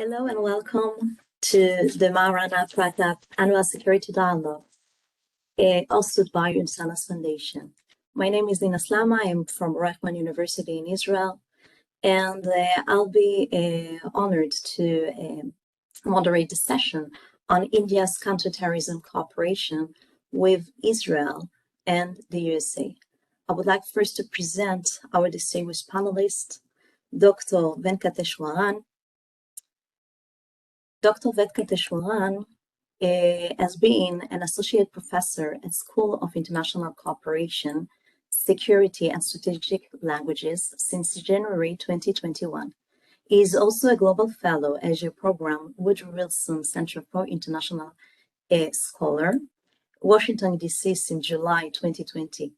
Hello and welcome to the Maharana Pratap Annual Security Dialogue, hosted by Unsanas Foundation. My name is Dina Slama. I'm from Rahman University in Israel, and I'll be honored to moderate the session on India's counterterrorism cooperation with Israel and the USA. I would like first to present our distinguished panelist, Dr. Venkateswaran. Dr. Venkateswaran has been an associate professor at School of International Cooperation, Security and Strategic Languages since January 2021. He is also a global fellow at your program, Woodrow Wilson Center for International Scholar, Washington, D.C. since July 2020.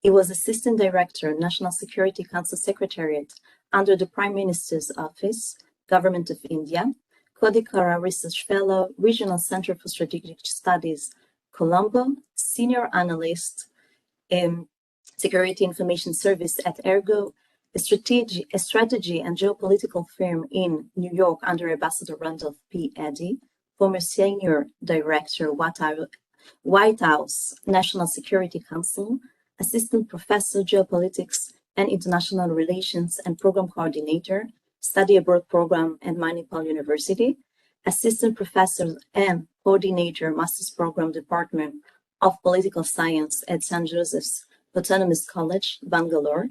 He was Assistant Director, National Security Council Secretariat under the Prime Minister's Office, Government of India, Kodikara Research Fellow, Regional Center for Strategic Studies, Colombo, Senior Analyst in Security Information Service at Ergo, a strategy and geopolitical firm in New York under Ambassador Randolph P. Eddy, former Senior Director, White House National Security Council, Assistant Professor, Geopolitics and International Relations and Program Coordinator, Study Abroad Program at Manipal University, Assistant Professor and Coordinator, Master's Program Department of Political Science at St. Joseph's Autonomous College, Bangalore,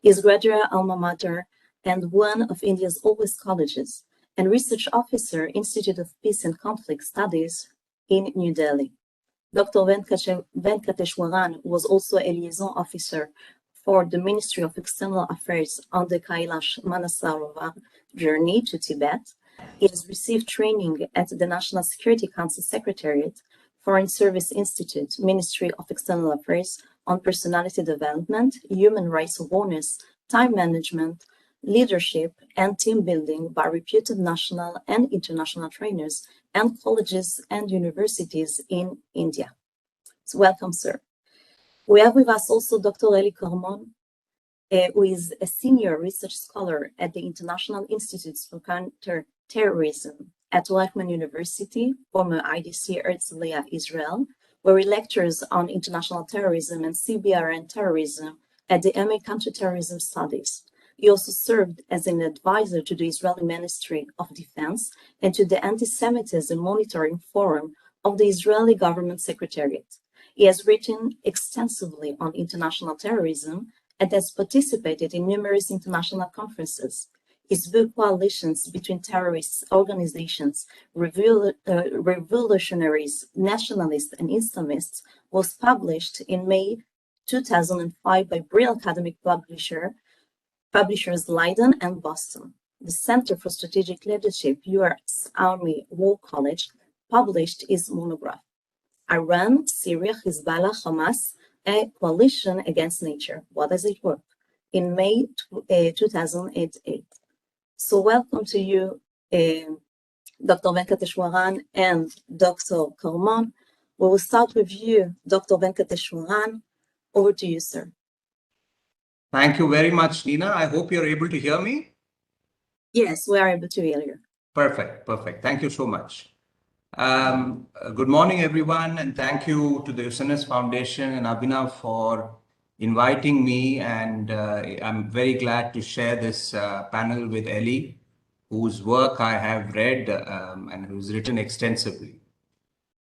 is graduate alma mater and one of India's oldest colleges, and Research Officer, Institute of Peace and Conflict Studies in New Delhi. Dr. Venkateswaran was also a liaison officer for the Ministry of External Affairs on the Kailash Manasarova journey to Tibet. He has received training at the National Security Council Secretariat, Foreign Service Institute, Ministry of External Affairs on Personality Development, Human Rights Awareness, Time Management, Leadership, and Team Building by reputed national and international trainers and colleges and universities in India. So welcome, sir. We have with us also Dr. Eli Karmon, who is a senior research scholar at the International Institutes for Counterterrorism at Rahman University, former IDC Herzliya, Israel, where he lectures on international terrorism and CBRN terrorism at the MA Counterterrorism Studies. He also served as an advisor to the Israeli Ministry of Defense and to the Anti-Semitism Monitoring Forum of the Israeli Government Secretariat. He has written extensively on international terrorism and has participated in numerous international conferences. His book, Coalitions Between Terrorist Organizations, Revolutionaries, Nationalists, and Islamists, was published in May 2005 by Brill Academic Publishers Leiden and Boston. The Center for Strategic Leadership, U.S. Army War College, published his monograph, Iran, Syria, Hezbollah, Hamas, a coalition against nature. What does it work? In May 2008. So welcome to you, Dr. Venkateswaran and Dr. Karmon. We will start with you, Dr. Venkateswaran. Over to you, sir. Thank you very much, Nina. I hope you're able to hear me. Yes, we are able to hear you. Perfect. Thank you so much. Good morning, everyone, and thank you to the Usanas Foundation and Abhinav for inviting me. And I'm very glad to share this panel with Eli, whose work I have read and who's written extensively.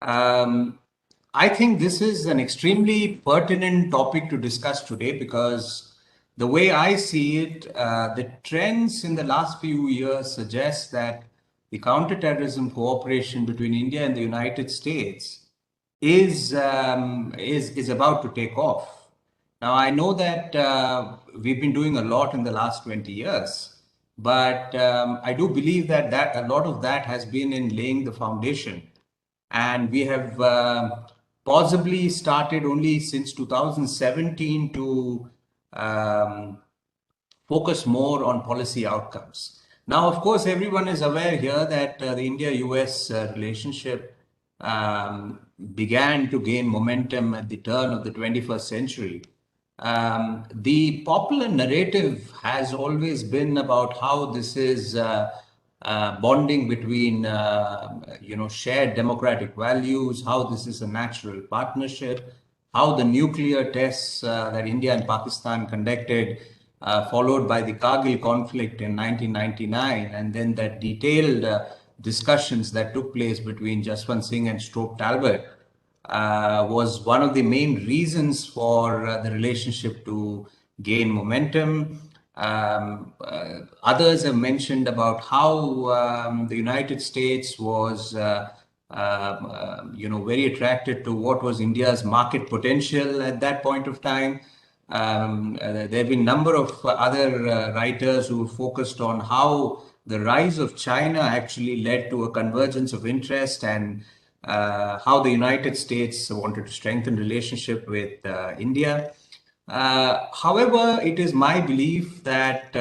I think this is an extremely pertinent topic to discuss today because the way I see it, the trends in the last few years suggest that the counterterrorism cooperation between India and the United States is about to take off. Now, I know that we've been doing a lot in the last 20 years, but I do believe that a lot of that has been in laying the foundation. And we have possibly started only since 2017 to focus more on policy outcomes. Now, of course, everyone is aware here that the India-US relationship began to gain momentum at the turn of the 21st century. The popular narrative has always been about how this is bonding between, shared democratic values, how this is a natural partnership, how the nuclear tests that India and Pakistan conducted, followed by the Kargil conflict in 1999, and then that detailed discussions that took place between Jaswant Singh and Stoke Talbot, was one of the main reasons for the relationship to gain momentum. Others have mentioned about how the United States was, very attracted to what was India's market potential at that point of time. There have been a number of other writers who focused on how the rise of China actually led to a convergence of interest, and how the United States wanted to strengthen relationship with India. However, it is my belief that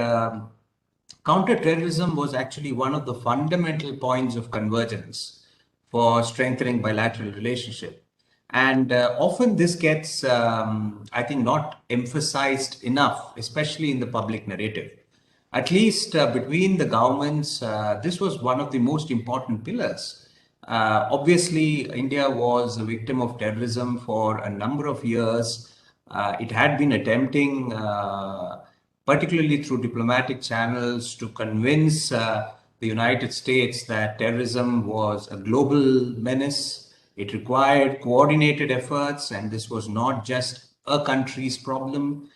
counterterrorism was actually one of the fundamental points of convergence for strengthening bilateral relationship. And often this gets, I think, not emphasized enough, especially in the public narrative. At least between the governments, this was one of the most important pillars. Obviously, India was a victim of terrorism for a number of years. It had been attempting, particularly through diplomatic channels, to convince the United States that terrorism was a global menace. It required coordinated efforts, and this was not just a country's problem.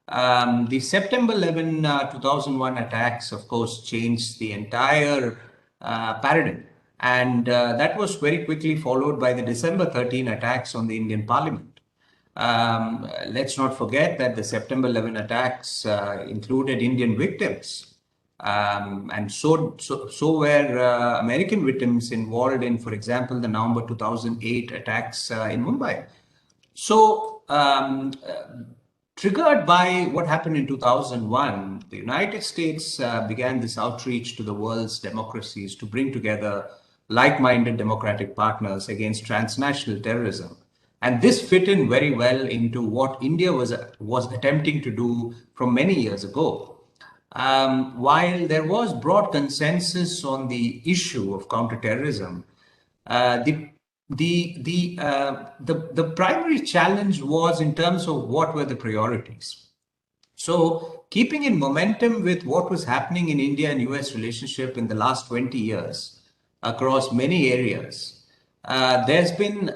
The September 11, 2001 attacks, of course, changed the entire paradigm. And that was very quickly followed by the December 13 attacks on the Indian Parliament. Let's not forget that the September 11 attacks included Indian victims. And so were American victims involved in, for example, the November 2008 attacks in Mumbai. So, triggered by what happened in 2001, the United States began this outreach to the world's democracies to bring together like-minded democratic partners against transnational terrorism. And this fit in very well into what India was attempting to do from many years ago. While there was broad consensus on the issue of counterterrorism, the primary challenge was in terms of what were the priorities. So, keeping in momentum with what was happening in India and US relationship in the last 20 years across many areas, there's been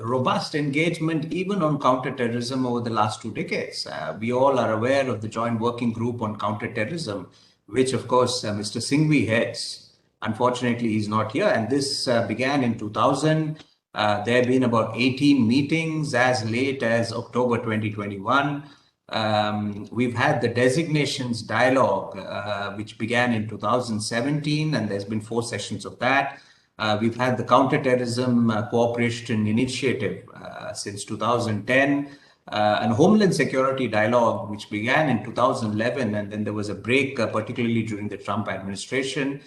robust engagement even on counterterrorism over the last 2 decades. We all are aware of the Joint Working Group on Counterterrorism, which of course Mr. Singhvi heads. Unfortunately, he's not here, and this began in 2000. There have been about 18 meetings as late as October 2021. We've had the designations dialogue, which began in 2017, and there's been 4 sessions of that. We've had the Counterterrorism Cooperation Initiative since 2010, and Homeland Security Dialogue, which began in 2011, and then there was a break, particularly during the Trump administration.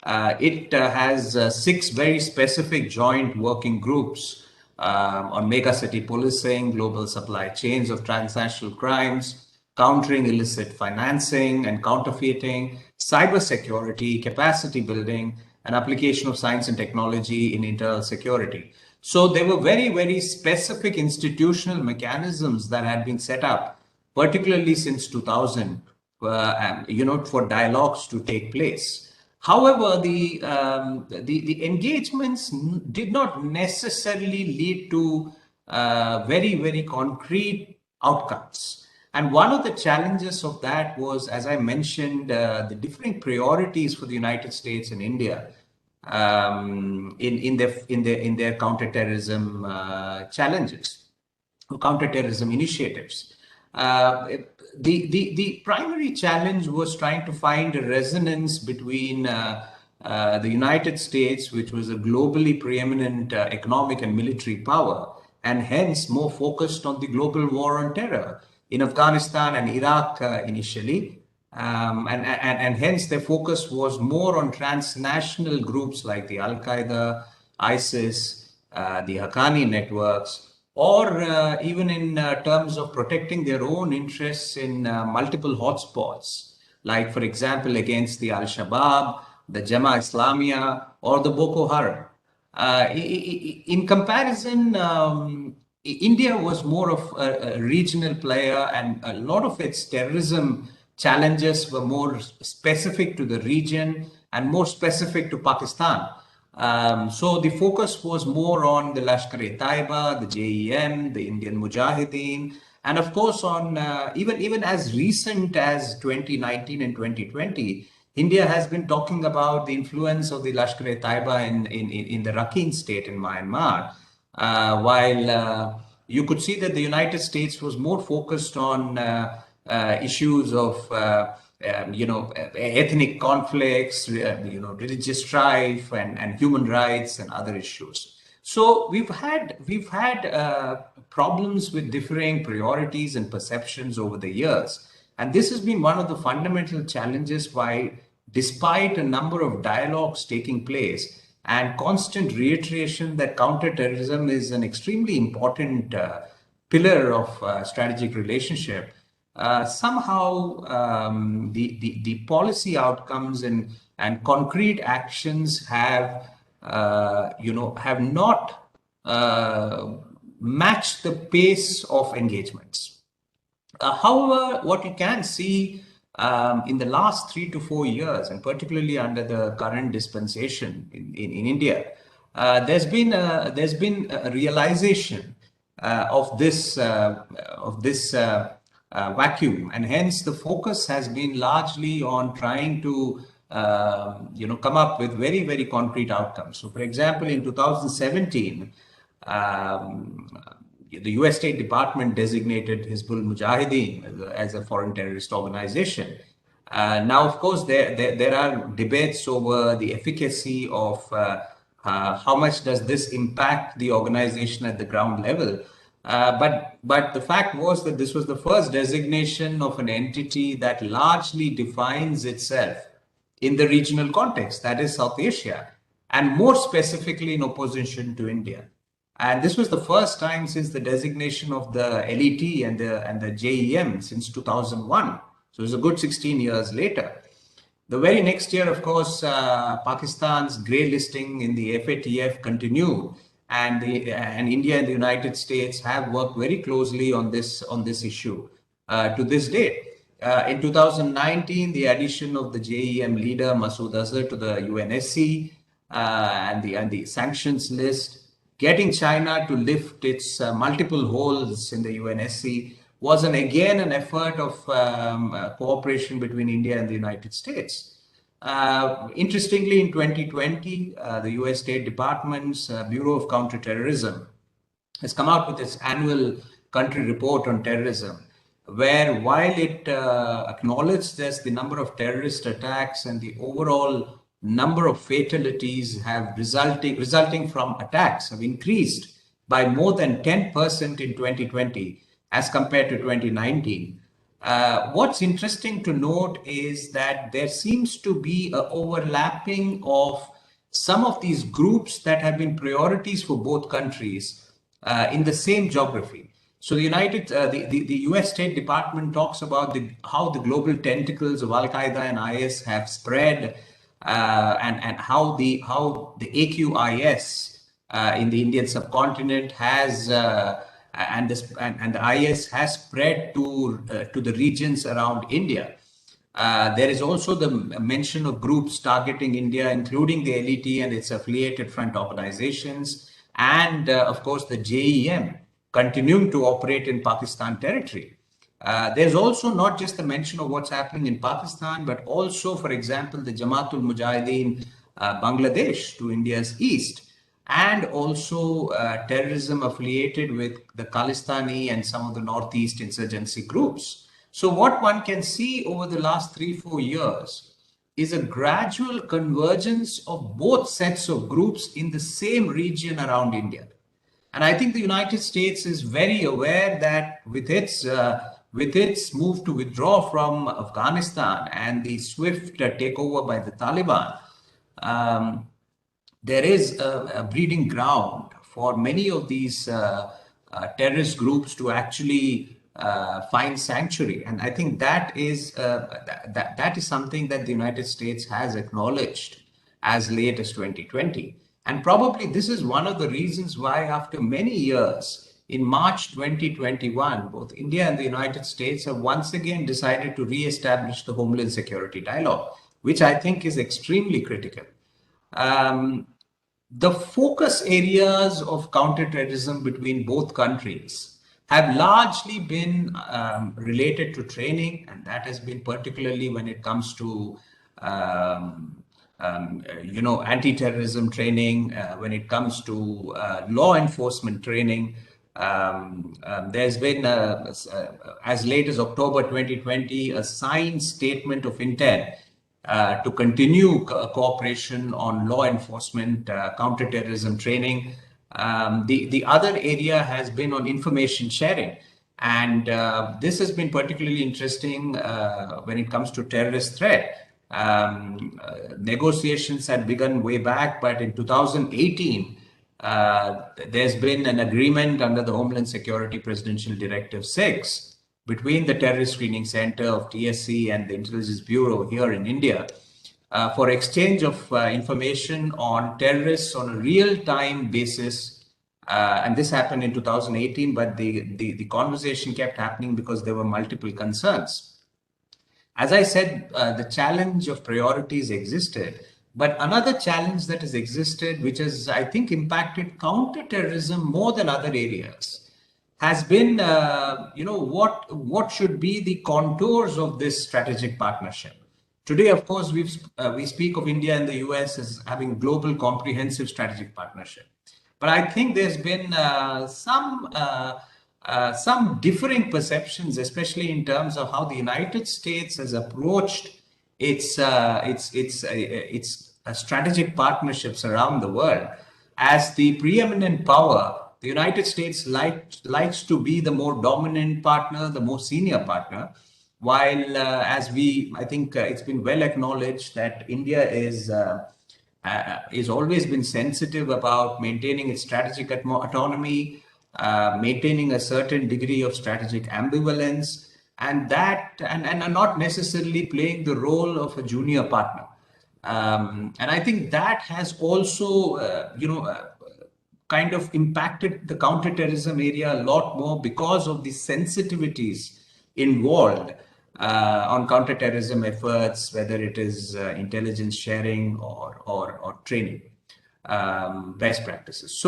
It has 6 very specific joint working groups on megacity policing, global supply chains of transnational crimes, countering illicit financing and counterfeiting, cybersecurity, capacity building, and application of science and technology in internal security. So there were very, very specific institutional mechanisms that had been set up, particularly since 2000, for dialogues to take place. However, the engagements did not necessarily lead to very, very concrete outcomes. And one of the challenges of that was, as I mentioned, the differing priorities for the United States and India in their counterterrorism challenges, or counterterrorism initiatives. The primary challenge was trying to find a resonance between the United States, which was a globally preeminent economic and military power, and hence more focused on the global war on terror in Afghanistan and Iraq initially. And hence their focus was more on transnational groups like the Al-Qaeda, ISIS, the Haqqani networks, or even in terms of protecting their own interests in multiple hotspots, like, for example, against the Al-Shabaab, the Jama Islamia, or the Boko Haram. In comparison, India was more of a regional player, and a lot of its terrorism challenges were more specific to the region and more specific to Pakistan. So the focus was more on the Lashkar-e-Taiba, the JEM, the Indian Mujahideen, and of course on even as recent as 2019 and 2020, India has been talking about the influence of the Lashkar-e-Taiba in the Rakhine state in Myanmar, while you could see that the United States was more focused on issues of ethnic conflicts, religious strife, and human rights and other issues. So we've had problems with differing priorities and perceptions over the years, and this has been one of the fundamental challenges why, despite a number of dialogues taking place and constant reiteration that counterterrorism is an extremely important pillar of strategic relationship, somehow the policy outcomes and concrete actions have have not matched the pace of engagements. However, what you can see in the last 3 to 4 years, and particularly under the current dispensation in India, there's been a realization of this vacuum, and hence the focus has been largely on trying to come up with very concrete outcomes. So, for example, in 2017. The US State Department designated Hizbul Mujahideen as a foreign terrorist organization. Now, of course, there are debates over the efficacy of how much does this impact the organization at the ground level. But the fact was that this was the first designation of an entity that largely defines itself in the regional context, that is South Asia, and more specifically in opposition to India. And this was the first time since the designation of the LET and the JEM since 2001. So it was a good 16 years later. The very next year, of course, Pakistan's grey listing in the FATF continued, and India and the United States have worked very closely on this issue to this date. In 2019, the addition of the JEM leader Masood Azhar to the UNSC and the sanctions list, getting China to lift its multiple holds in the UNSC was again an effort of cooperation between India and the United States. Interestingly, in 2020, the US State Department's Bureau of Counterterrorism has come out with its annual country report on terrorism, where while it acknowledged the number of terrorist attacks and the overall number of fatalities have resulting from attacks have increased by more than 10% in 2020 as compared to 2019. What's interesting to note is that there seems to be an overlapping of some of these groups that have been priorities for both countries in the same geography. So the US State Department talks about how the global tentacles of Al-Qaeda and IS have spread, and how the AQIS in the Indian subcontinent has and the IS has spread to the regions around India. There is also the mention of groups targeting India, including the LET and its affiliated front organizations, and of course the JEM continuing to operate in Pakistan territory. There's also not just the mention of what's happening in Pakistan, but also, for example, the Jamaatul Mujahideen Bangladesh to India's east, and also terrorism affiliated with the Khalistani and some of the Northeast insurgency groups. So what one can see over the last 3-4 years is a gradual convergence of both sets of groups in the same region around India. And I think the United States is very aware that with its move to withdraw from Afghanistan and the swift takeover by the Taliban, there is a breeding ground for many of these terrorist groups to actually find sanctuary. And I think that is that is something that the United States has acknowledged as late as 2020. And probably this is one of the reasons why, after many years, in March 2021, both India and the United States have once again decided to re-establish the Homeland Security Dialogue, which I think is extremely critical. The focus areas of counterterrorism between both countries have largely been related to training, and that has been particularly when it comes to anti-terrorism training, when it comes to law enforcement training. There's been, as late as October 2020, a signed statement of intent to continue cooperation on law enforcement, counterterrorism training. The other area has been on information sharing. And this has been particularly interesting when it comes to terrorist threat. Negotiations had begun way back, but in 2018, there's been an agreement under the Homeland Security Presidential Directive 6 between the Terrorist Screening Center of TSC and the Intelligence Bureau here in India for exchange of information on terrorists on a real-time basis. And this happened in 2018, but the conversation kept happening because there were multiple concerns. As I said, the challenge of priorities existed, but another challenge that has existed, which has, I think, impacted counterterrorism more than other areas, has been, what should be the contours of this strategic partnership. Today, of course, we speak of India and the US as having global comprehensive strategic partnership. But I think there's been some differing perceptions, especially in terms of how the United States has approached its strategic partnerships around the world. As the preeminent power, the United States likes to be the more dominant partner, the more senior partner, while I think it's been well acknowledged that India is always been sensitive about maintaining its strategic autonomy, maintaining a certain degree of strategic ambivalence, and not necessarily playing the role of a junior partner. And I think that has also, kind of impacted the counterterrorism area a lot more because of the sensitivities involved on counterterrorism efforts, whether it is intelligence sharing or training best practices.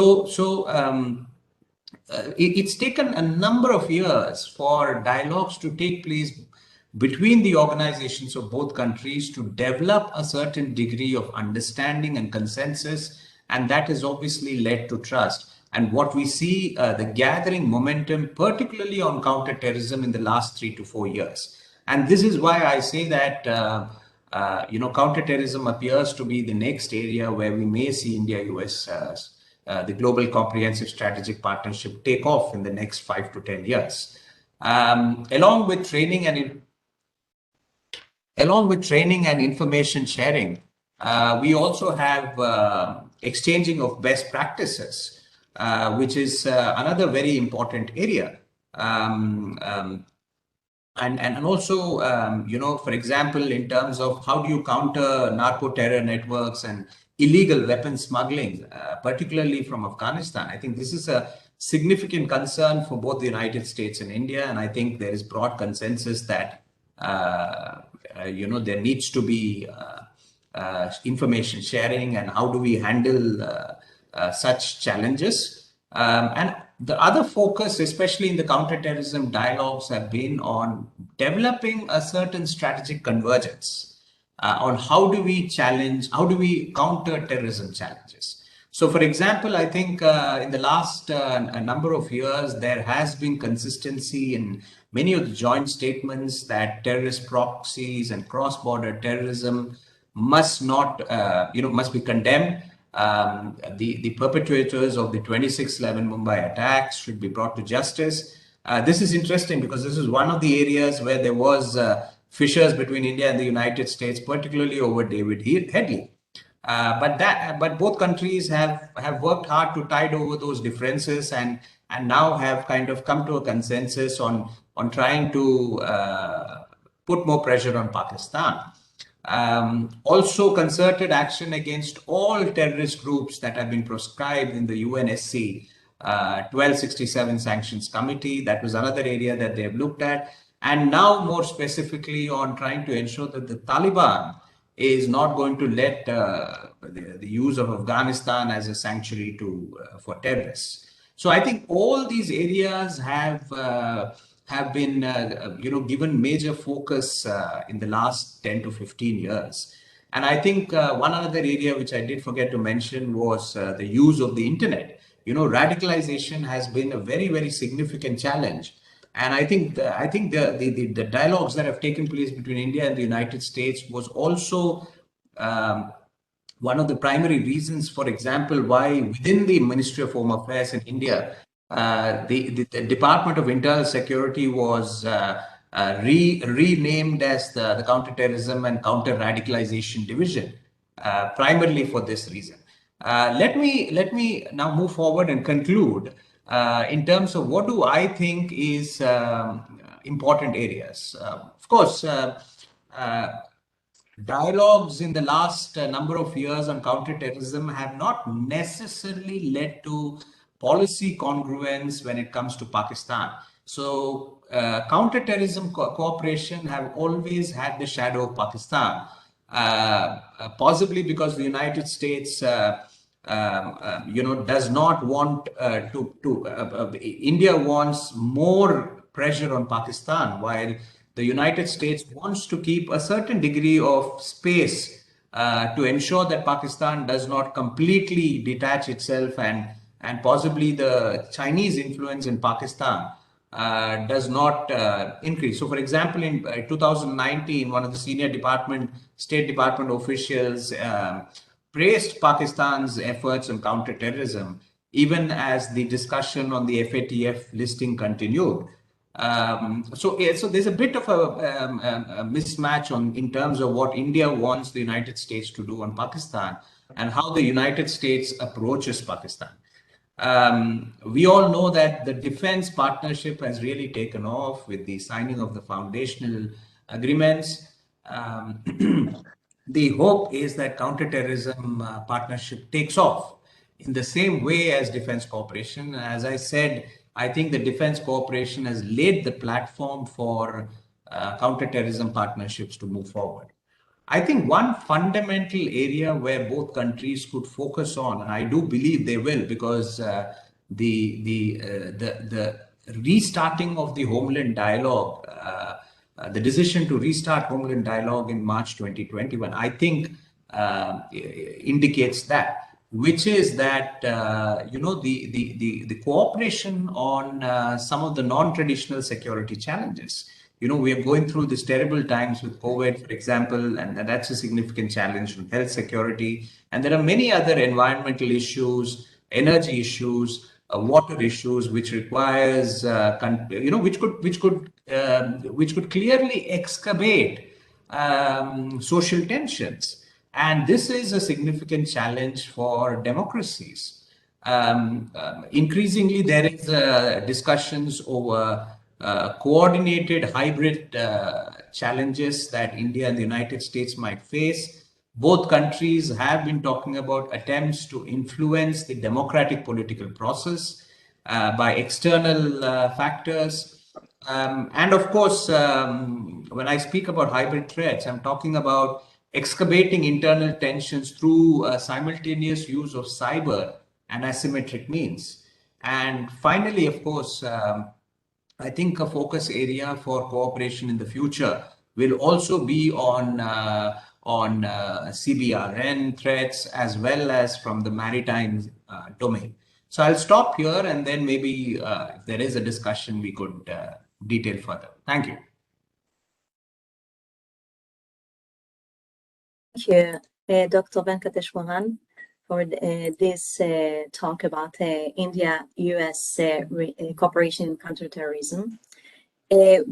It's taken a number of years for dialogues to take place between the organizations of both countries to develop a certain degree of understanding and consensus, and that has obviously led to trust. And what we see, the gathering momentum, particularly on counterterrorism in the last 3 to 4 years. And this is why I say that, counterterrorism appears to be the next area where we may see India-US, the global comprehensive strategic partnership take off in the next 5 to 10 years. Along with training and information sharing, we also have exchanging of best practices, which is another very important area. And also, for example, in terms of how do you counter narco-terror networks and illegal weapon smuggling, particularly from Afghanistan. I think this is a significant concern for both the United States and India, and I think there is broad consensus that there needs to be information sharing, and how do we handle such challenges. And the other focus, especially in the counterterrorism dialogues, have been on developing a certain strategic convergence on how do we counter terrorism challenges. So, for example, I think in the last a number of years, there has been consistency in many of the joint statements that terrorist proxies and cross-border terrorism must be condemned. The perpetrators of the 26/11 Mumbai attacks should be brought to justice. This is interesting because this is one of the areas where there was fissures between India and the United States, particularly over David Headley. But both countries have worked hard to tide over those differences and now have kind of come to a consensus on on trying to put more pressure on Pakistan. Also concerted action against all terrorist groups that have been proscribed in the UNSC 1267 Sanctions Committee. That was another area that they have looked at. And now more specifically on trying to ensure that the Taliban is not going to let the use of Afghanistan as a sanctuary for terrorists. So I think all these areas have been given major focus in the last 10 to 15 years. And I think one other area which I did forget to mention was the use of the internet. Radicalization has been a very, very significant challenge. And I think the dialogues that have taken place between India and the United States was also one of the primary reasons, for example, why within the Ministry of Home Affairs in India, the Department of Internal Security was renamed as the Counterterrorism and Counter-Radicalization Division, primarily for this reason. Let me now move forward and conclude in terms of what do I think is important areas. Of course, dialogues in the last number of years on counterterrorism have not necessarily led to policy congruence when it comes to Pakistan. So counterterrorism cooperation have always had the shadow of Pakistan, possibly because the United States does not want India wants more pressure on Pakistan, while the United States wants to keep a certain degree of space to ensure that Pakistan does not completely detach itself, and possibly the Chinese influence in Pakistan does not increase. So, for example, in 2019, one of the senior State Department officials praised Pakistan's efforts on counterterrorism, even as the discussion on the FATF listing continued. So there's a bit of a mismatch in terms of what India wants the United States to do on Pakistan and how the United States approaches Pakistan. We all know that the defense partnership has really taken off with the signing of the foundational agreements. The hope is that counterterrorism partnership takes off in the same way as defense cooperation. As I said, I think the defense cooperation has laid the platform for counterterrorism partnerships to move forward. I think one fundamental area where both countries could focus on, and I do believe they will, because the restarting of the Homeland Dialogue, the decision to restart Homeland Dialogue in March 2021, I think indicates that, which is that the cooperation on some of the non-traditional security challenges. We are going through these terrible times with COVID, for example, and that's a significant challenge in health security. And there are many other environmental issues, energy issues, water issues, which requires, which could clearly excavate social tensions. And this is a significant challenge for democracies. Increasingly, there is discussions over coordinated hybrid challenges that India and the United States might face. Both countries have been talking about attempts to influence the democratic political process by external factors. And of course, when I speak about hybrid threats, I'm talking about excavating internal tensions through simultaneous use of cyber and asymmetric means. And finally, of course, I think a focus area for cooperation in the future will also be on CBRN threats, as well as from the maritime domain. So I'll stop here, and then maybe if there is a discussion, we could detail further. Thank you. Thank you, Dr. L.Venkatswaran, for this talk about India-US cooperation in counterterrorism.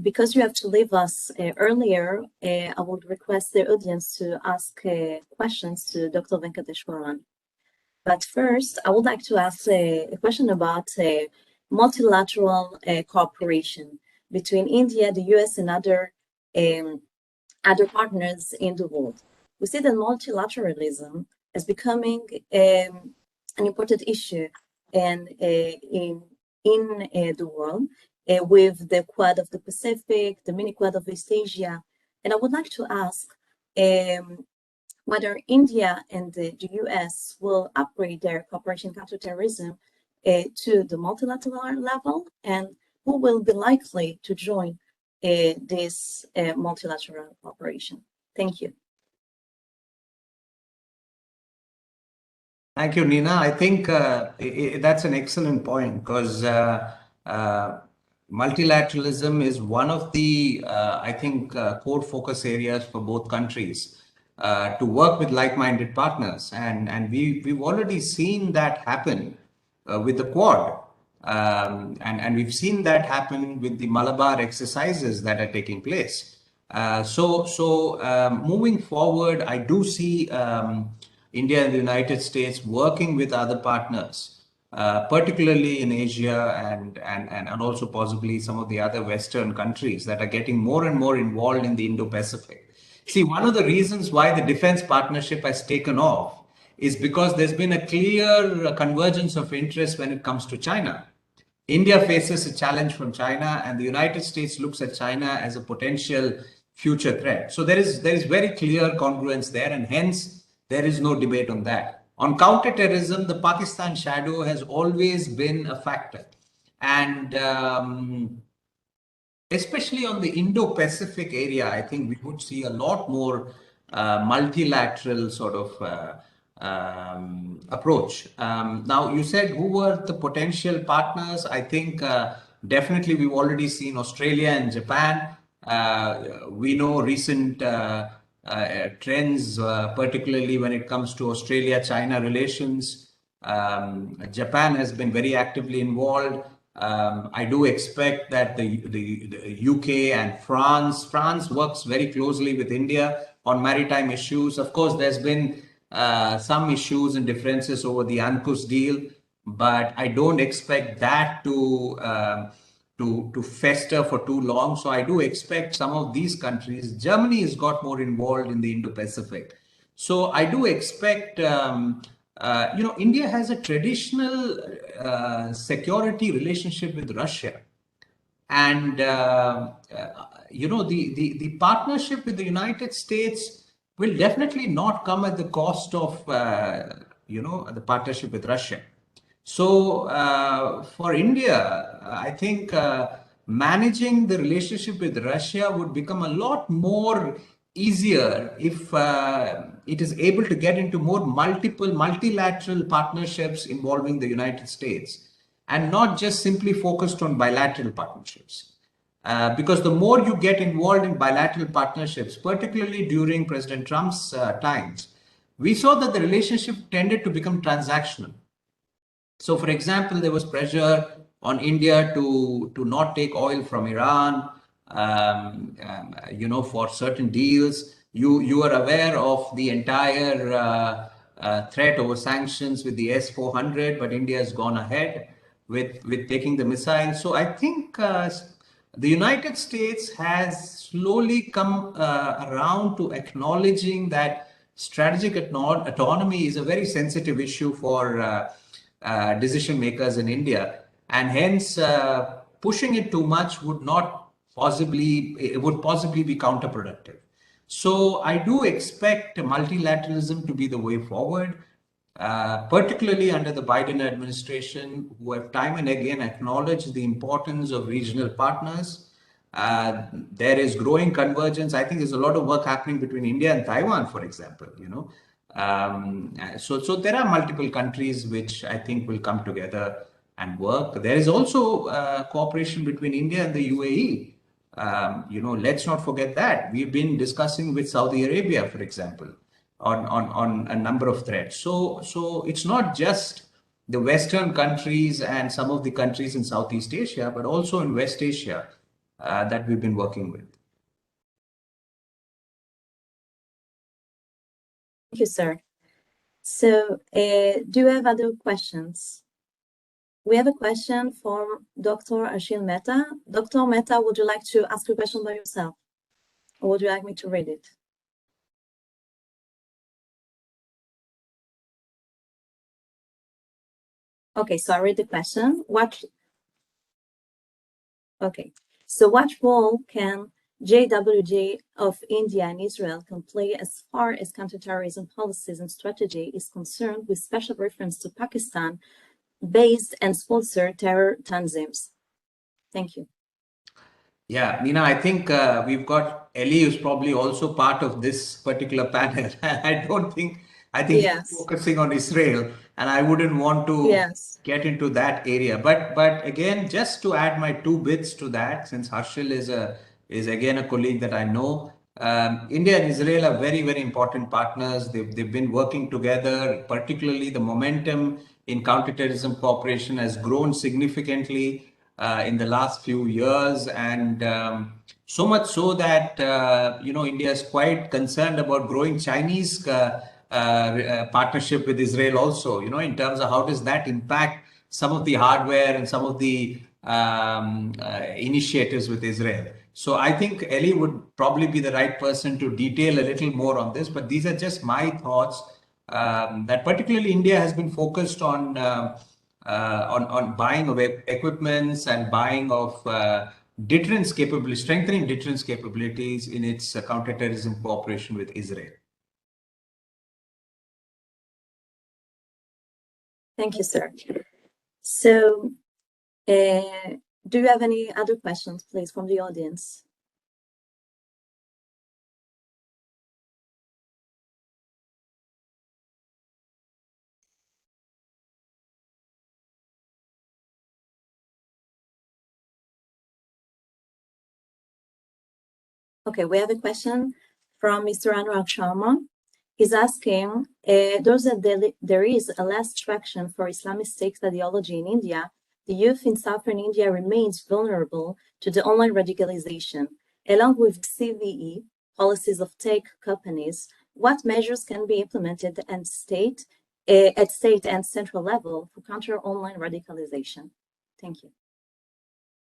Because you have to leave us earlier, I would request the audience to ask questions to Dr. L.Venkatswaran. But first, I would like to ask a question about multilateral cooperation. between India, the US, and other partners in the world. We see that multilateralism is becoming an important issue in the world, with the Quad of the Pacific, the mini Quad of East Asia. And I would like to ask whether India and the US will upgrade their cooperation counterterrorism to the multilateral level, and who will be likely to join this multilateral cooperation. Thank you. Thank you, Nina. I think that's an excellent point, because multilateralism is one of the, I think, core focus areas for both countries to work with like-minded partners. And we've already seen that happen with the Quad. And we've seen that happen with the Malabar exercises that are taking place. Moving forward, I do see India and the United States working with other partners, particularly in Asia and also possibly some of the other Western countries that are getting more and more involved in the Indo-Pacific. See, one of the reasons why the defense partnership has taken off is because there's been a clear convergence of interest when it comes to China. India faces a challenge from China, and the United States looks at China as a potential future threat. So there is very clear congruence there, and hence there is no debate on that. On counterterrorism, the Pakistan shadow has always been a factor, and especially on the Indo-Pacific area, I think we would see a lot more multilateral sort of approach. Now, you said who were the potential partners? I think definitely we've already seen Australia and Japan. We know recent trends, particularly when it comes to Australia-China relations. Japan has been very actively involved. I do expect that the UK and France works very closely with India on maritime issues. Of course, there's been some issues and differences over the AUKUS deal, but I don't expect that to fester for too long. So I do expect some of these countries. Germany has got more involved in the Indo-Pacific. So I do expect. India has a traditional security relationship with Russia, and the partnership with the United States will definitely not come at the cost of the partnership with Russia. So for India, I think managing the relationship with Russia would become a lot more easier if it is able to get into more multilateral partnerships involving the United States, and not just simply focused on bilateral partnerships. Because the more you get involved in bilateral partnerships, particularly during President Trump's times, we saw that the relationship tended to become transactional. So, for example, there was pressure on India to not take oil from Iran, for certain deals. You are aware of the entire threat over sanctions with the S-400, but India has gone ahead with taking the missile. So I think the United States has slowly come around to acknowledging that strategic autonomy is a very sensitive issue for decision makers in India, and hence pushing it too much would possibly be counterproductive. So I do expect multilateralism to be the way forward, particularly under the Biden administration, who have time and again acknowledged the importance of regional partners. There is growing convergence. I think there's a lot of work happening between India and Taiwan, for example. So there are multiple countries which I think will come together and work. There is also cooperation between India and the UAE. Let's not forget that. We've been discussing with Saudi Arabia, for example, on a number of threats. So it's not just the Western countries and some of the countries in Southeast Asia, but also in West Asia that we've been working with. Thank you, sir. So, do you have other questions? we have a question from Dr. Ashil Mehta. Dr. Mehta, would you like to ask a question by yourself? Or would you like me to read it? Okay, so I read the question. So what role can JWJ of India and Israel can play as far as counterterrorism policies and strategy is concerned, with special reference to Pakistan-based and sponsored terror tanzims? Thank you. Yeah, Nina, I think we've got Ellie, who's probably also part of this particular panel. I think Yes. he's focusing on Israel, and I wouldn't want to get into that area. But again, just to add my two bits to that, since Harshil is again a colleague that I know, India and Israel are very, very important partners. They've been working together. Particularly, the momentum in counterterrorism cooperation has grown significantly in the last few years, and so much so that India is quite concerned about growing Chinese partnership with Israel also. In terms of how does that impact some of the hardware and some of the initiatives with Israel. So I think Ellie would probably be the right person to detail a little more on this, but these are just my thoughts. That particularly India has been focused on buying of equipments and buying of deterrence capabilities, strengthening deterrence capabilities in its counterterrorism cooperation with Israel. Thank you, sir. So, do you have any other questions, please, from the audience? Okay, we have a question from Mr. Anurag Sharma. He's asking, there is a less traction for Islamic State ideology in India. The youth in southern India remains vulnerable to the online radicalization. Along with CVE, policies of tech companies, what measures can be implemented at state and central level to counter online radicalization? Thank you.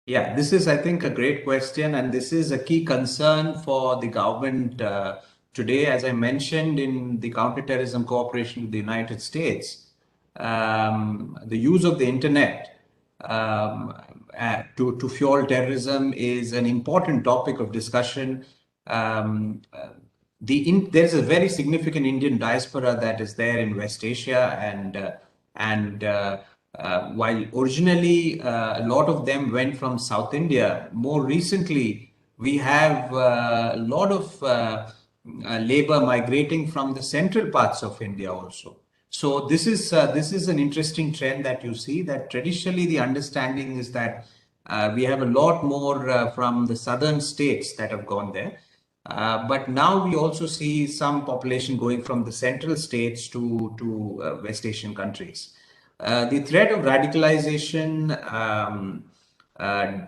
Yeah, this is, I think, a great question, and this is a key concern for the government today. As I mentioned, in the counterterrorism cooperation with the United States, the use of the internet to fuel terrorism is an important topic of discussion. There's a very significant Indian diaspora that is there in West Asia, and while originally a lot of them went from South India, more recently we have a lot of labor migrating from the central parts of India also. So this is an interesting trend that you see, that traditionally the understanding is that we have a lot more from the southern states that have gone there. But now we also see some population going from the central states to West Asian countries. The threat of radicalization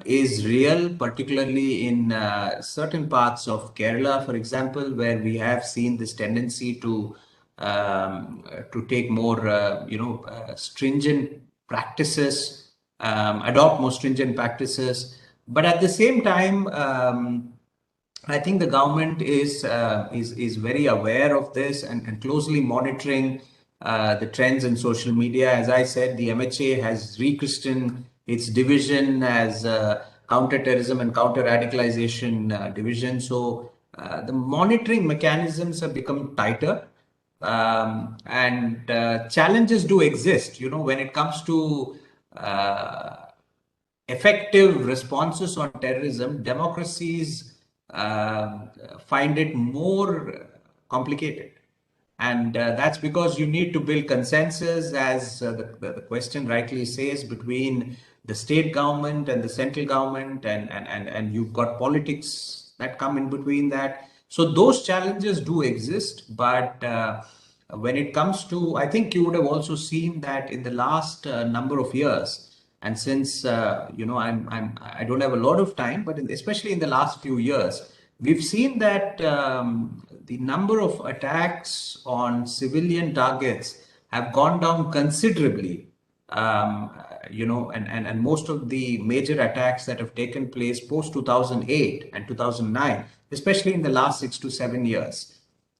is real, particularly in certain parts of Kerala, for example, where we have seen this tendency to take more, stringent practices, adopt more stringent practices. But at the same time, I think the government is very aware of this and closely monitoring the trends in social media. As I said, the MHA has rechristened its division as counterterrorism and counter-radicalization division. So the monitoring mechanisms have become tighter, and challenges do exist. When it comes to effective responses on terrorism, democracies find it more complicated. And that's because you need to build consensus, as the question rightly says, between the state government and the central government, and you've got politics that come in between that. So those challenges do exist, but when it comes to, I think you would have also seen that in the last number of years, and since I don't have a lot of time, but especially in the last few years, we've seen that the number of attacks on civilian targets have gone down considerably and most of the major attacks that have taken place post 2008 and 2009, especially in the last 6 to 7 years,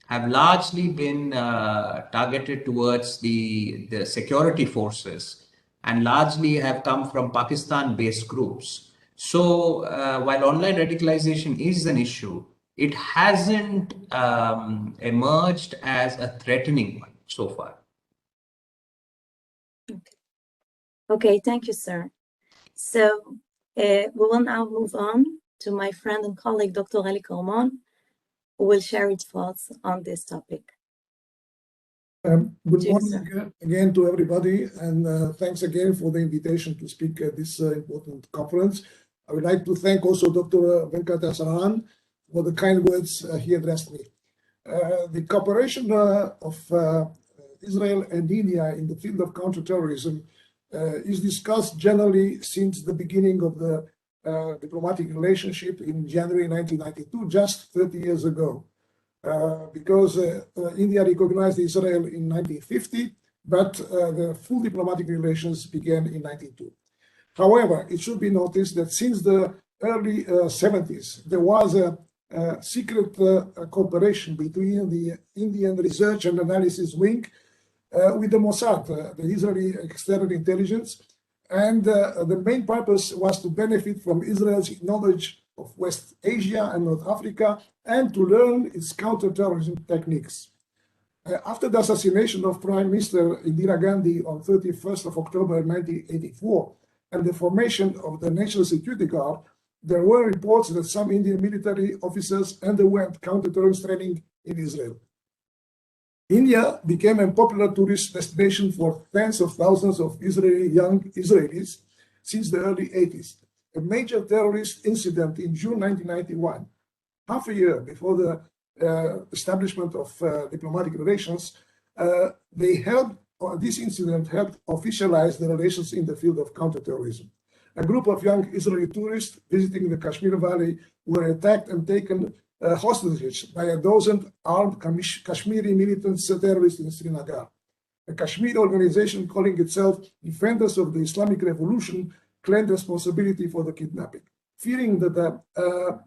have largely been targeted towards the security forces and largely have come from Pakistan-based groups. So while online radicalization is an issue, it hasn't emerged as a threatening one so far. Okay, thank you, sir. So we will now move on to my friend and colleague, Dr. Karmon, who will share his thoughts on this topic. Good morning again to everybody, and thanks again for the invitation to speak at this important conference. I would like to thank also Dr. L.Venkatswaran for the kind words he addressed me. The cooperation of Israel and India in the field of counterterrorism is discussed generally since the beginning of the diplomatic relationship in January 1992, just 30 years ago. Because India recognized Israel in 1950, but the full diplomatic relations began in 1992. However, it should be noticed that since the early 70s, there was a secret cooperation between the Indian Research and Analysis Wing with the Mossad, the Israeli external intelligence, and the main purpose was to benefit from Israel's knowledge of West Asia and North Africa, and to learn its counterterrorism techniques. After the assassination of Prime Minister Indira Gandhi on 31st of October 1984, and the formation of the National Security Guard, there were reports that some Indian military officers underwent counterterrorism training in Israel. India became a popular tourist destination for tens of thousands of young Israelis since the early 80s. A major terrorist incident in June 1991, half a year before the establishment of diplomatic relations, this incident helped officialize the relations in the field of counterterrorism. A group of young Israeli tourists visiting the Kashmir Valley were attacked and taken hostages by a dozen armed Kashmiri militant terrorists in Srinagar. A Kashmiri organization calling itself Defenders of the Islamic Revolution claimed responsibility for the kidnapping. Fearing that the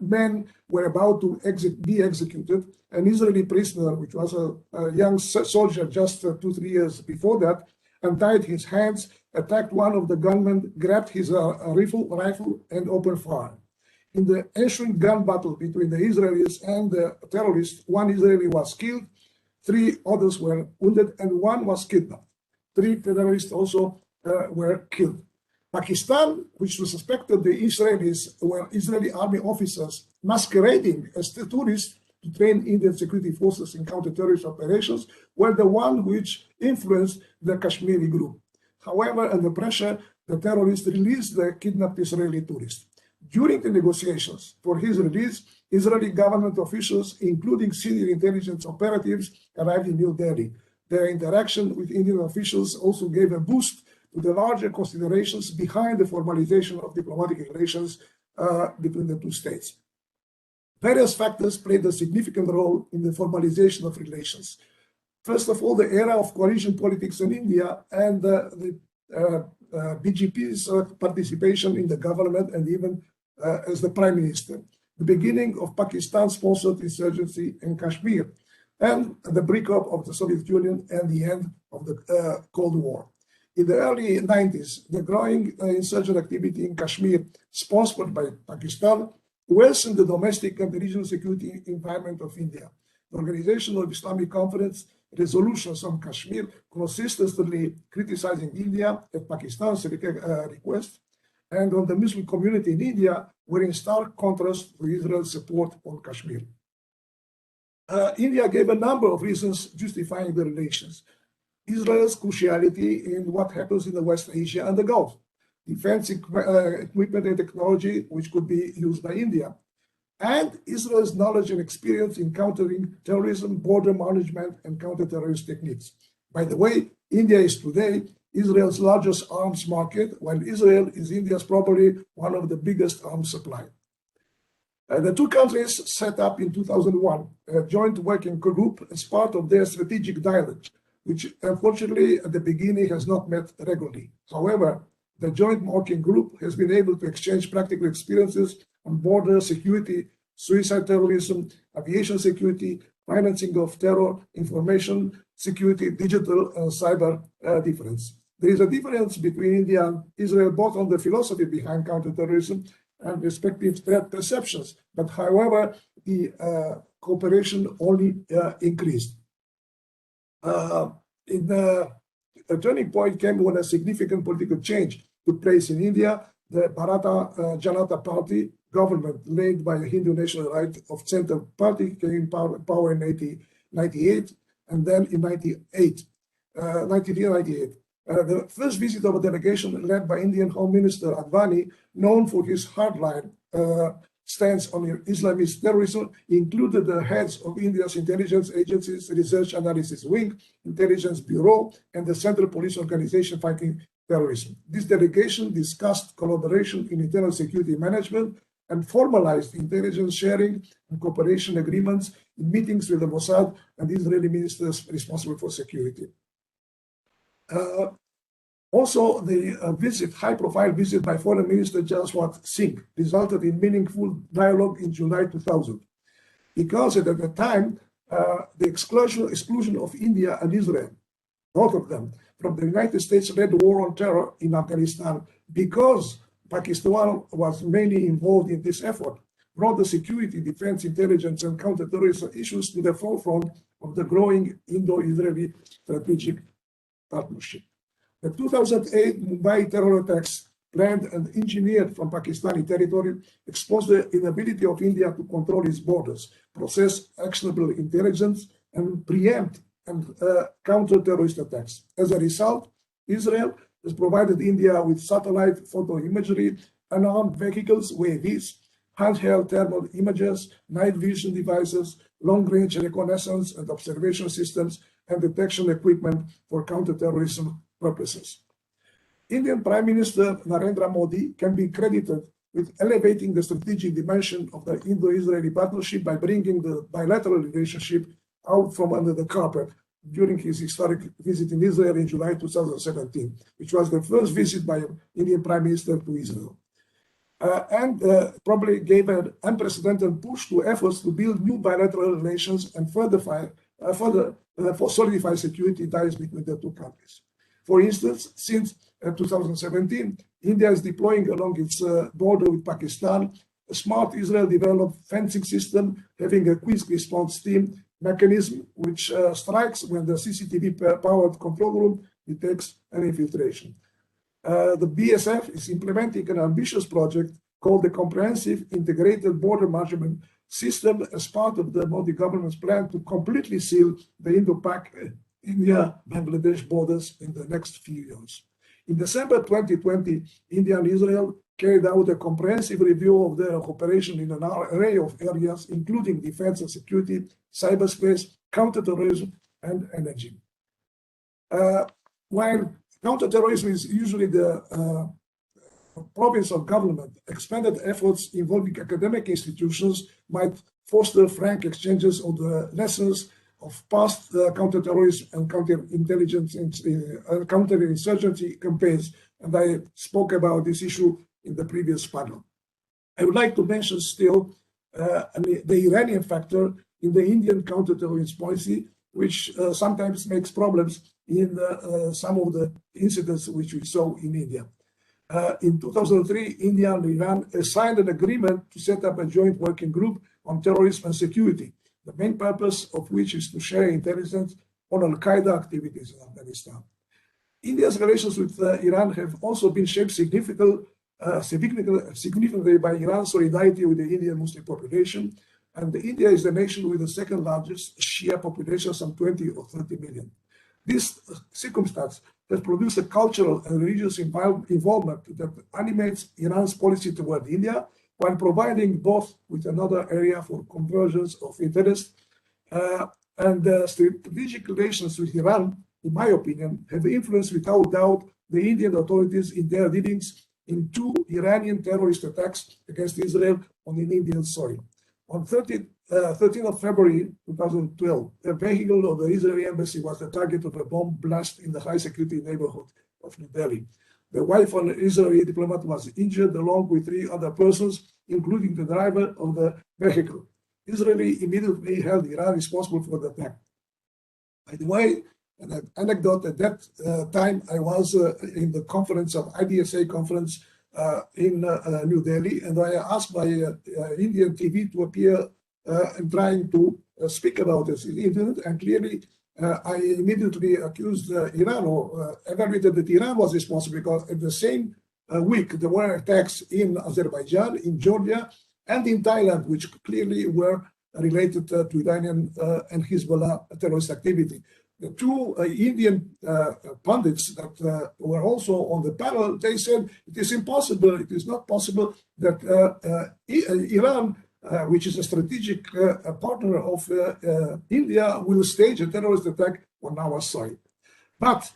men were about to be executed, an Israeli prisoner, which was a young soldier just 2-3 years before that, untied his hands, attacked one of the gunmen, grabbed his rifle, and opened fire. In the ensuing gun battle between the Israelis and the terrorists, one Israeli was killed, 3 others were wounded, and 1 was kidnapped. 3 terrorists also were killed. Pakistan, which suspected the Israelis were Israeli army officers masquerading as tourists to train Indian security forces in counter-terrorist operations, were the one which influenced the Kashmiri group. However, under pressure, the terrorists released the kidnapped Israeli tourist. During the negotiations for his release, Israeli government officials, including senior intelligence operatives, arrived in New Delhi. Their interaction with Indian officials also gave a boost to the larger considerations behind the formalization of diplomatic relations between the two states. Various factors played a significant role in the formalization of relations. First of all, the era of coalition politics in India and the BJP's participation in the government and even as the prime minister. The beginning of Pakistan-sponsored insurgency in Kashmir, and the breakup of the Soviet Union and the end of the Cold War. In the early 90s, the growing insurgent activity in Kashmir, sponsored by Pakistan, worsened the domestic and the regional security environment of India. The Organization of Islamic Conference resolutions on Kashmir consistently criticizing India at Pakistan's request, and on the Muslim community in India were in stark contrast to Israel's support on Kashmir. India gave a number of reasons justifying the relations. Israel's cruciality in what happens in the West Asia and the Gulf, defense equipment and technology which could be used by India, and Israel's knowledge and experience in countering terrorism, border management, and counter-terrorist techniques. By the way, India is today Israel's largest arms market, while Israel is India's probably one of the biggest arms suppliers. The two countries set up in 2001 a joint working group as part of their strategic dialogue which unfortunately at the beginning has not met regularly. However, the joint working group has been able to exchange practical experiences on border security, suicide terrorism, aviation security, financing of terror, information security, digital and cyber defense. There is a difference between India and Israel, both on the philosophy behind counterterrorism and respective threat perceptions. But however, the cooperation only increased. A turning point came when a significant political change took place in India. The Bharatiya Janata Party government, led by the Hindu National Right of Center Party, came in power in 1998 and then in 1998. The first visit of a delegation led by Indian Home Minister Advani, known for his hardline stance on Islamist terrorism, included the heads of India's intelligence agencies, Research Analysis Wing, Intelligence Bureau, and the Central Police Organization Fighting Terrorism. This delegation discussed collaboration in internal security management and formalized intelligence sharing and cooperation agreements in meetings with the Mossad and Israeli ministers responsible for security. Also, the high-profile visit by Foreign Minister Jaswant Singh resulted in meaningful dialogue in July 2000, because at the time, the exclusion of India and Israel, both of them, from the United States-led war on terror in Afghanistan, because Pakistan was mainly involved in this effort, brought the security, defense, intelligence, and counterterrorism issues to the forefront of the growing Indo-Israeli strategic partnership. The 2008 Mumbai terror attacks, planned and engineered from Pakistani territory, exposed the inability of India to control its borders, process actionable intelligence, and preempt and counter terrorist attacks. As a result, Israel has provided India with satellite photo imagery, unarmed vehicles, UAVs, handheld thermal imagers, night vision devices, long-range reconnaissance and observation systems, and detection equipment for counterterrorism purposes. Indian Prime Minister Narendra Modi can be credited with elevating the strategic dimension of the Indo-Israeli partnership by bringing the bilateral relationship out from under the carpet during his historic visit in Israel in July 2017, which was the first visit by an Indian Prime Minister to Israel. And probably gave an unprecedented push to efforts to build new bilateral relations and further solidify security ties between the two countries. For instance, since 2017, India is deploying along its border with Pakistan a smart Israel-developed fencing system having a quick response team mechanism which strikes when the CCTV-powered control room detects an infiltration. The BSF is implementing an ambitious project called the Comprehensive Integrated Border Management System as part of the Modi government's plan to completely seal the Indo-Pak India-Bangladesh borders in the next few years. In December 2020, India and Israel carried out a comprehensive review of their cooperation in an array of areas, including defense and security, cyberspace, counterterrorism, and energy. While counterterrorism is usually the province of government, expanded efforts involving academic institutions might foster frank exchanges of the lessons of past counterterrorism and counterinsurgency campaigns, and I spoke about this issue in the previous panel. I would like to mention still the Iranian factor in the Indian counterterrorism policy, which sometimes makes problems in some of the incidents which we saw in India. In 2003, India and Iran signed an agreement to set up a joint working group on terrorism and security, the main purpose of which is to share intelligence on Al-Qaeda activities in Afghanistan. India's relations with Iran have also been shaped significantly by Iran's solidarity with the Indian Muslim population, and India is the nation with the second largest Shia population, some 20 or 30 million. This circumstance has produced a cultural and religious involvement that animates Iran's policy toward India, while providing both with another area for convergence of interest. And strategic relations with Iran, in my opinion, have influenced without doubt the Indian authorities in their dealings in 2 Iranian terrorist attacks against Israel on Indian soil. On 30 13th of February 2012, a vehicle of the Israeli embassy was the target of a bomb blast in the high security neighborhood of New Delhi. The wife of an Israeli diplomat was injured along with 3 other persons, including the driver of the vehicle. Israel immediately held Iran responsible for the attack. By the way, an anecdote, at that time I was in the conference of IDSA conference in New Delhi, and I asked my Indian TV to appear and trying to speak about this incident, and clearly I immediately accused Iran, or evaluated that Iran was responsible, because at the same week there were attacks in Azerbaijan, in Georgia, and in Thailand, which clearly were related to Iranian and Hezbollah terrorist activity. The 2 Indian pundits that were also on the panel, they said it is impossible, it is not possible that Iran, which is a strategic partner of India, will stage a terrorist attack on our soil. But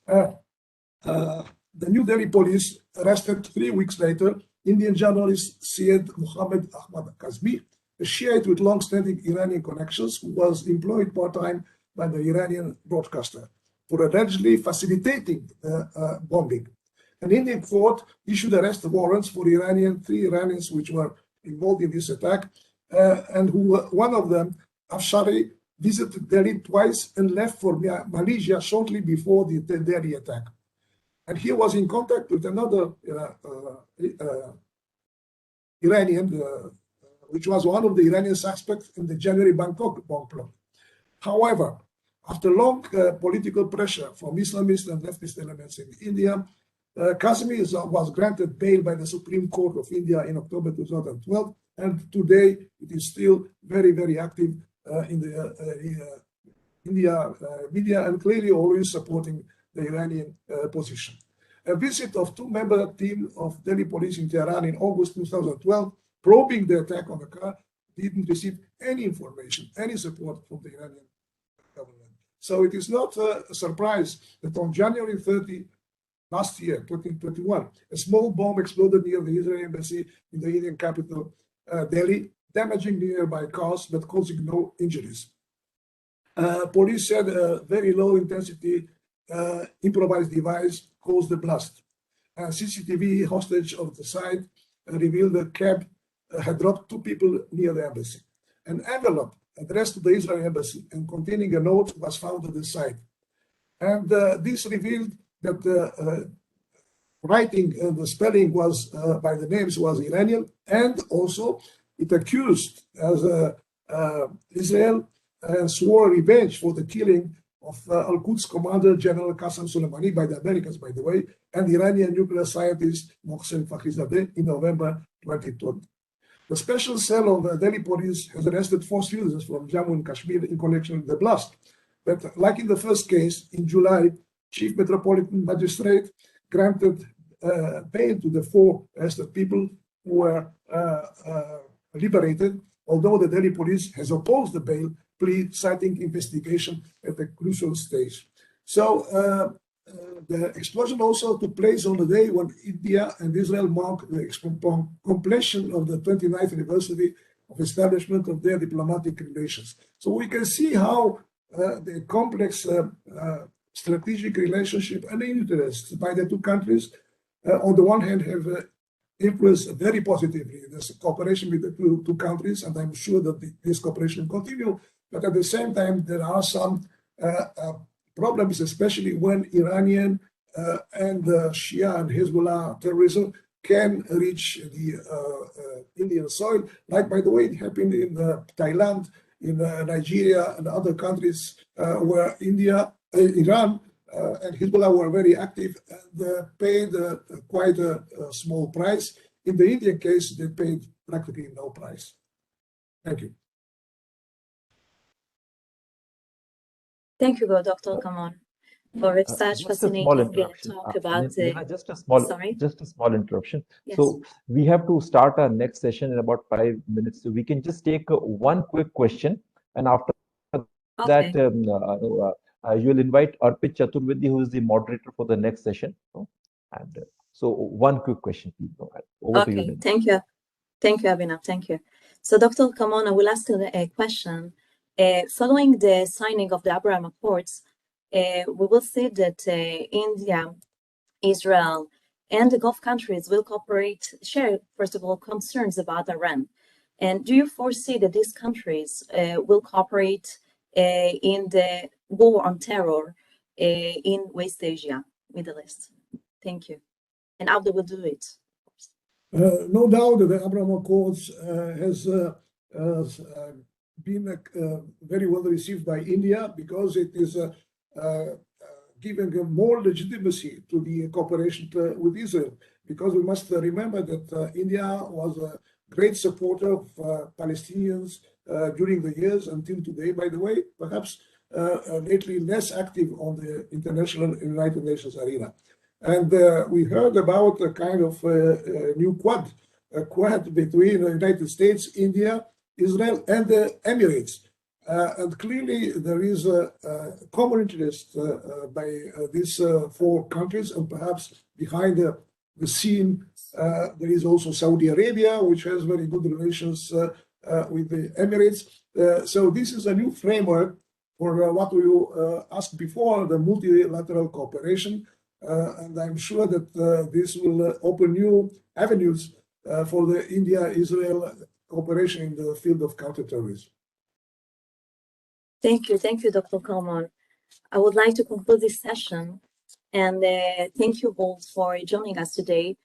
the New Delhi police arrested 3 weeks later Indian journalist Syed Muhammad Ahmad Kazmi, a Shiite with long-standing Iranian connections, who was employed part-time by the Iranian broadcaster for allegedly facilitating bombing. An Indian court issued arrest warrants for 3 Iranians which were involved in this attack, and one of them, Afshari, visited Delhi twice and left for Malaysia shortly before the Delhi attack. And he was in contact with another Iranian, which was one of the Iranian suspects in the January Bangkok bomb plot. However, after long political pressure from Islamist and leftist elements in India, Kazmi was granted bail by the Supreme Court of India in October 2012, and today it is still very, very active in the India media, and clearly always supporting the Iranian position. A visit of 2-member team of Delhi police in Tehran in August 2012, probing the attack on the car, didn't receive any information, any support from the Iranian government. So it is not a surprise that on January 30, last year, 2021, a small bomb exploded near the Israeli embassy in the Indian capital, Delhi, damaging nearby cars but causing no injuries. Police said a very low intensity improvised device caused the blast. CCTV hostage of the site revealed the cab had dropped 2 people near the embassy. An envelope addressed to the Israeli embassy and containing a note was found at the site. And this revealed that the writing, the spelling was by the names was Iranian, and also it accused as Israel and swore revenge for the killing of Al-Quds Commander General Qasem Soleimani by the Americans, by the way, and Iranian nuclear scientist Mohsen Fakhrizadeh in November 2020. The special cell of the Delhi police has arrested 4 citizens from Jammu and Kashmir in connection with the blast. But like in the first case, in July, Chief Metropolitan Magistrate granted bail to the 4 arrested people who were liberated, although the Delhi police has opposed the bail plea, citing investigation at a crucial stage. So the explosion also took place on the day when India and Israel marked the completion of the 29th anniversary of establishment of their diplomatic relations. So we can see how the complex strategic relationship and interests by the 2 countries, on the one hand, have influenced very positively this cooperation with the two countries, and I'm sure that this cooperation will continue. But at the same time, there are some problems, especially when Iranian and Shia and Hezbollah terrorism can reach the Indian soil, like, by the way, it happened in Thailand, in Nigeria, and other countries where Iran and Hezbollah were very active and paid quite a small price. In the Indian case, they paid practically no price. Thank you. Thank you, Dr. Karmon, for such fascinating talk about just a small interruption. Yes. So we have to start our next session in about 5 minutes. So we can just take one quick question, and after that, you will invite Arpit Chaturvedi, who is the moderator for the next session. And so one quick question, please. Over to you. Thank you. Thank you, Abhinav. Thank you. So, Dr. Karmon, I will ask you a question. Following the signing of the Abraham Accords, we will see that India, Israel, and the Gulf countries will share, first of all, concerns about Iran. And do you foresee that these countries will cooperate in the war on terror in West Asia, Middle East? Thank you. And how they will do it? No doubt that the Abraham Accords has been very well received by India because it is giving more legitimacy to the cooperation with Israel. Because we must remember that India was a great supporter of Palestinians during the years until today, by the way, perhaps lately less active on the international United Nations arena. And we heard about a kind of new quad between the United States, India, Israel, and the Emirates. And clearly there is a common interest by these four countries, and perhaps behind the scene there is also Saudi Arabia, which has very good relations with the Emirates. So this is a new framework for what we asked before, the multilateral cooperation. And I'm sure that this will open new avenues for the India-Israel cooperation in the field of counterterrorism. Thank you, Dr. Karmon. I would like to conclude this session and thank you both for joining us today.